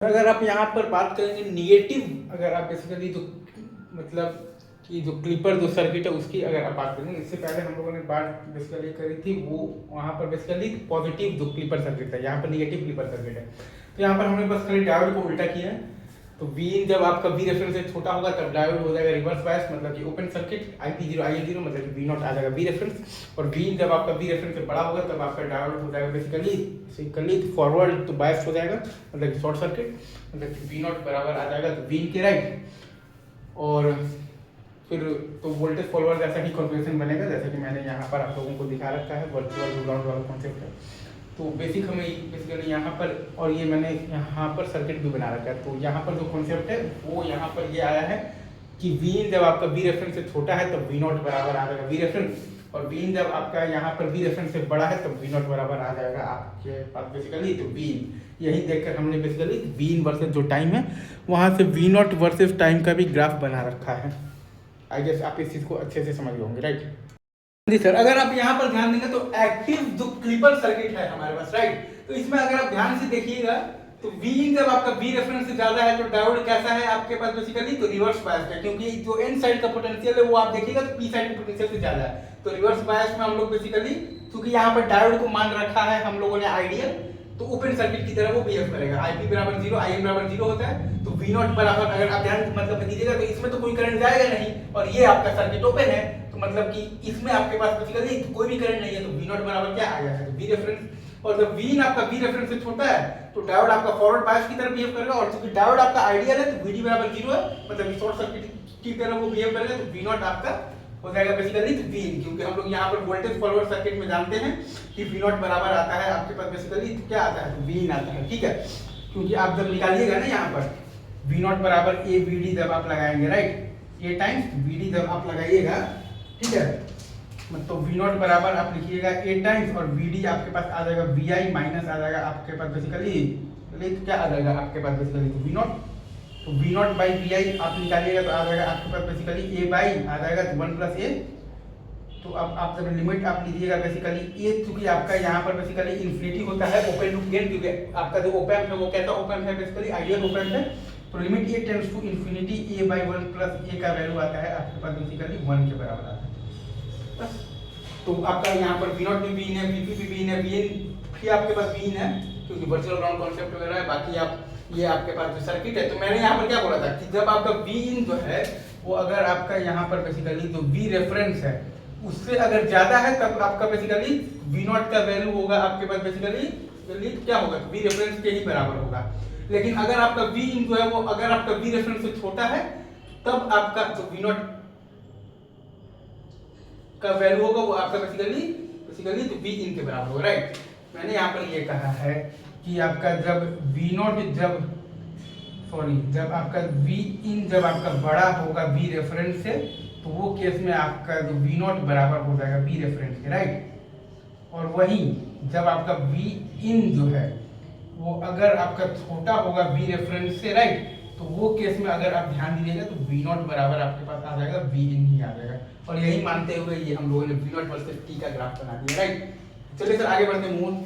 अगर आप यहाँ पर बात करेंगे निगेटिव, अगर आप बेसिकली जो मतलब कि जो क्लिपर जो सर्किट है उसकी अगर आप बात करेंगे, इससे पहले हम लोगों ने बात बेसिकली करी थी, वो वहाँ पर बेसिकली पॉजिटिव जो क्लिपर सर्किट है, यहाँ पर निगेटिव क्लिपर सर्किट है। तो यहाँ पर हमने बस खाली डायोड को उल्टा किया है। तो वीन जब आपका वी रेफरेंस से छोटा होगा तब डायोड हो जाएगा रिवर्स बायस, मतलब कि ओपन सर्किट, IP0 IL0 मतलब कि वी नॉट आ जाएगा वी रेफरेंस। और वीन जब आपका वी रेफरेंस से बड़ा होगा तब आपका डायोड हो जाएगा बेसिकली फॉरवर्ड तो बायस हो जाएगा, मतलब कि शॉर्ट सर्किट, मतलब कि वी नॉट बराबर आ जाएगा तो वीन के राइट। और फिर तो वोल्टेज फॉलोअर जैसा ही कॉन्फ़िगरेशन बनेगा जैसा कि मैंने यहाँ पर आप लोगों को दिखा रखा है, वर्चुअल ग्राउंड वाला कॉन्सेप्ट है। तो बेसिक हमें बेसिकली यहाँ पर, और ये मैंने यहाँ पर सर्किट भी बना रखा है। तो यहाँ पर जो कॉन्सेप्ट है वो यहाँ पर ये आया है कि वीन जब आपका वी रेफरेंस से छोटा है तब वी नॉट बराबर आ जाएगा वी रेफरेंस, और वीन जब आपका यहाँ पर वी रेफरेंस से बड़ा है तब वी नॉट बराबर आ जाएगा आपके पास बेसिकली। तो वीन यही देखकर हमने बेसिकली वीन वर्सेस जो टाइम है वहाँ से वी नॉट वर्सेस टाइम का भी ग्राफ बना रखा है। आई गेस आप इस चीज़ को अच्छे से समझ गए होंगे, राइट जी सर। अगर आप यहाँ पर ध्यान देंगे तो एक्टिव जो क्लिपर सर्किट है हमारे पास, राइट, तो इसमें अगर आप ध्यान से देखिएगा तो वीन जब आपका वी रेफरेंस से ज्यादा है तो डायोड कैसा है आपके पास बेसिकली, तो रिवर्स बायस है, क्योंकि जो एन साइड का पोटेंशियल है वो आप देखिएगा तो पी साइड के पोटेंशियल से ज्यादा है। तो रिवर्स बायस में हम लोग बेसिकली, क्योंकि यहाँ पर डायोड को मान रखा है हम लोगों ने आइडियल, तो ओपन सर्किट की तरह वो बिहेव करेगा। IP बराबर 0, IM बराबर 0 होता है। तो V नॉट बराबर, अगर आप ध्यान मतलब दीजिएगा तो इसमें तो कोई करंट जाएगा नहीं, और ये आपका सर्किट ओपन है, तो मतलब कि इसमें आपके पास बेसिकली कोई भी करंट नहीं है। तो V नॉट बराबर क्या आ गया है, तो V रेफरेंस। और जब वीन आपका वी रेफरेंस से छोटा है तो डायोड आपका फॉरवर्ड बायस की तरह बिहेव करेगा, और चूंकि डायोड आपका आइडियल है तो VD बराबर 0 है, मतलब शॉर्ट सर्किट की तरह वो बिहेव करेगा। तो V नॉट आपका हो जाएगा बेसिकली तो वीन, क्योंकि हम लोग यहाँ पर वोल्टेज फॉलोअर सर्किट में जानते हैं कि वी नॉट बराबर आता है आपके पास बेसिकली तो क्या आता है, तो वीन आता है, ठीक है। क्योंकि आप जब निकालिएगा ना यहाँ पर वी नॉट बराबर AVD जब आप लगाएंगे, राइट, A टाइम्स VD जब आप लगाइएगा, ठीक है, मतलब वी नॉट बराबर आप लिखिएगा A टाइम्स और VD आपके पास आ जाएगा VI माइनस आ जाएगा आपके पास बेसिकली, तो क्या आ जाएगा आपके पास बेसिकली, तो वी नॉट, तो V नॉट बाई वी आई आप निकालिएगा तो आ जाएगा आपके पास बेसिकली A बाई आ जाएगा तो 1 प्लस A। तो अब आप जब लिमिट आप लीजिएगा बेसिकली A, चूंकि आपका यहाँ पर बेसिकली इन्फिनिटी होता है ओपन लूप गेन, क्योंकि आपका जो ओपैम्प है वो कैसा ओपैम्प है बेसिकली आइडियल ओपैम्प है। तो limit A tends to infinity A by 1 plus A का वैल्यू आता है आपके पास बेसिकली 1 के बराबर आता है बस। तो आपका यहाँ पर V नॉट भी बीन है, VP भी बीन है, VN भी आपके पास बीन है, क्योंकि वर्चुअल ग्राउंड कॉन्सेप्ट वगैरह है। बाकी आप ये आपके पास जो सर्किट है, तो मैंने यहाँ पर क्या बोला था कि जब आपका V इन जो है वो अगर आपका यहाँ पर बेसिकली जो V रेफरेंस है उससे अगर ज्यादा है तब आपका बेसिकली V नॉट का वैल्यू होगा आपके पास बेसिकली क्या होगा, V रेफरेंस के ही बराबर होगा। लेकिन अगर आपका V इन जो है वो अगर आपका V रेफरेंस से छोटा है तब आपका जो V नॉट का वैल्यू होगा वो आपका बेसिकली तो V इन के बराबर होगा, राइट। मैंने यहाँ पर ये कहा है कि आपका जब V नॉट जब आपका V इन जब आपका बड़ा होगा V रेफरेंस से, तो वो केस में आपका जो V नॉट बराबर हो जाएगा V रेफरेंस के, राइट। और वहीं जब आपका V इन जो है वो अगर आपका छोटा होगा V रेफरेंस से, राइट, तो वो केस में अगर आप ध्यान दीजिएगा तो V नॉट बराबर आपके पास आ जाएगा V इन ही आ जाएगा। और यही मानते हुए ये हम लोगों ने V नॉट वर्सेस T का ग्राफ बना दिया, राइट। चलिए सर आगे बढ़ते हैं।